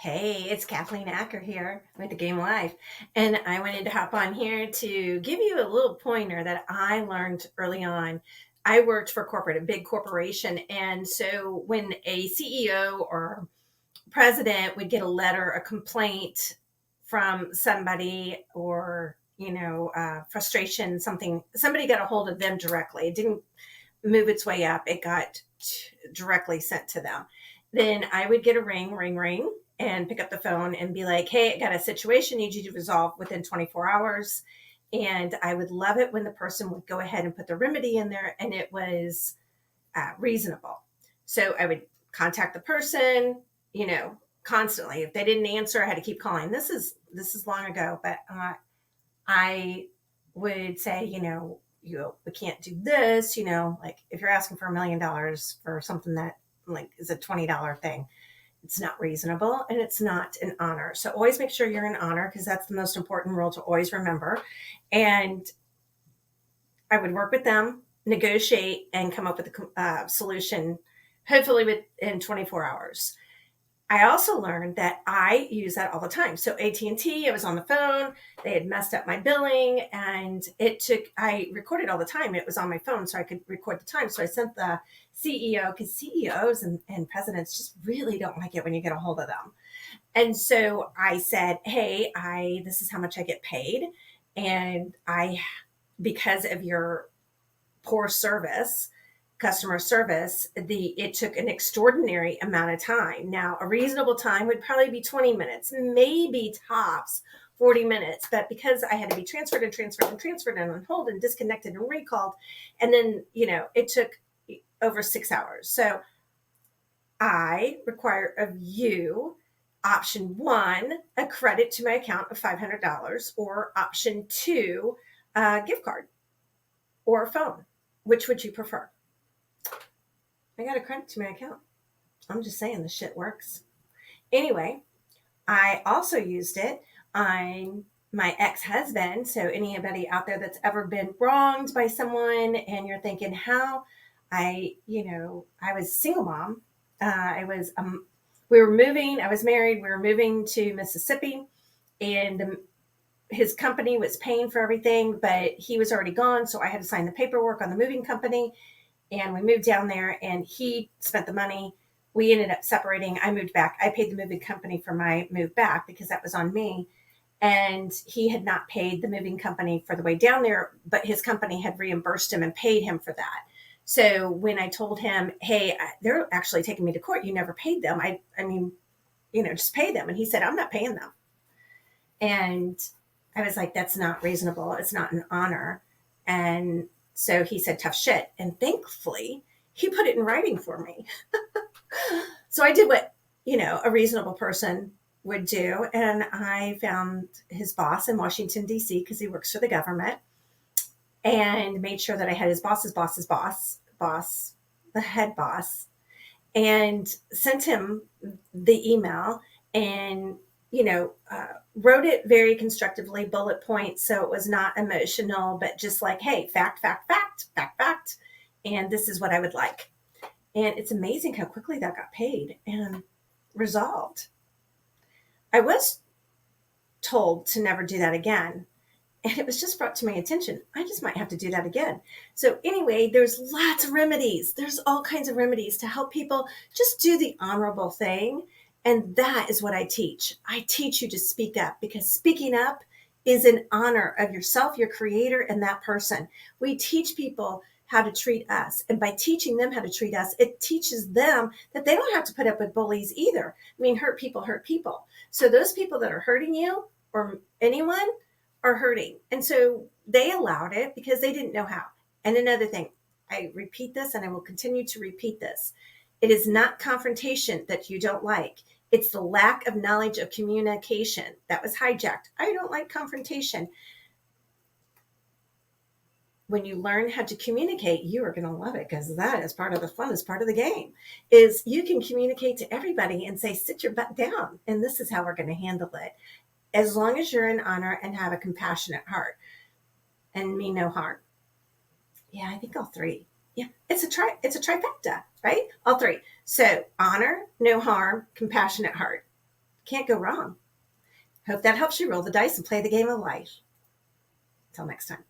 Hey, it's Kathleen Acker here with the Game Life. And I wanted to hop on here to give you a little pointer that I learned early on. I worked for a big corporation. And so when a CEO or president would get a letter, a complaint from somebody or, frustration, somebody got a hold of them directly. It didn't move its way up, it got directly sent to them. Then I would get a ring, ring, ring, and pick up the phone and be like, hey, I got a situation, need you to resolve within 24 hours. And I would love it when the person would go ahead and put the remedy in there and it was reasonable. So I would contact the person, constantly. If they didn't answer, I had to keep calling. This is long ago, but I would say, we can't do this, like if you're asking for $1 million for something that like is a $20 thing, it's not reasonable and it's not an honor. So always make sure you're in honor because that's the most important rule to always remember. And I would work with them, negotiate, and come up with a solution, hopefully within 24 hours. I also learned that I use that all the time. So AT&T, I was on the phone, they had messed up my billing and I recorded all the time. It was on my phone so I could record the time. So I sent the CEO because CEOs and presidents just really don't like it when you get a hold of them. And so I said, hey, this is how much I get paid. And because of your poor service, customer service, it took an extraordinary amount of time. Now, a reasonable time would probably be 20 minutes, maybe tops 40 minutes. But because I had to be transferred and transferred and transferred and on hold and disconnected and recalled, and then, it took over 6 hours. So I require of you option one, a credit to my account of $500, or option two, a gift card or a phone. Which would you prefer? I got a credit to my account. I'm just saying the shit works. Anyway, I also used it on my ex-husband. So anybody out there that's ever been wronged by someone and you're thinking how I was a single mom. We were moving, I was married, we were moving to Mississippi and his company was paying for everything, but he was already gone. So I had to sign the paperwork on the moving company. And we moved down there and he spent the money. We ended up separating. I moved back. I paid the moving company for my move back because that was on me. And he had not paid the moving company for the way down there, but his company had reimbursed him and paid him for that. So when I told him, hey, they're actually taking me to court, you never paid them. I mean, just pay them. And he said, I'm not paying them. And I was like, that's not reasonable. It's not an honor. And so he said, tough shit. And thankfully, he put it in writing for me. So I did what, a reasonable person would do. And I found his boss in Washington, D.C., because he works for the government, and made sure that I had his boss's boss, the head boss, and sent him the email and wrote it very constructively, bullet points, so it was not emotional, but just like, hey, fact, fact, fact, fact, fact, and this is what I would like. And it's amazing how quickly that got paid and resolved. I was told to never do that again, and it was just brought to my attention. I just might have to do that again. So anyway, there's lots of remedies. There's all kinds of remedies to help people just do the honorable thing. And that is what I teach. I teach you to speak up because speaking up is an honor of yourself, your creator, and that person. We teach people how to treat us. And by teaching them how to treat us, it teaches them that they don't have to put up with bullies either. I mean, hurt people hurt people. So those people that are hurting you or anyone are hurting. And so they allowed it because they didn't know how. And another thing, I repeat this and I will continue to repeat this. It is not confrontation that you don't like. It's the lack of knowledge of communication that was hijacked. I don't like confrontation. When you learn how to communicate, you are going to love it because that is part of the fun, is part of the game, is you can communicate to everybody and say, sit your butt down. And this is how we're going to handle it. As long as you're in honor and have a compassionate heart and mean no harm. Yeah, I think all three. Yeah, it's a trifecta, right? All three. So honor, no harm, compassionate heart. Can't go wrong. Hope that helps you roll the dice and play the game of life. Till next time.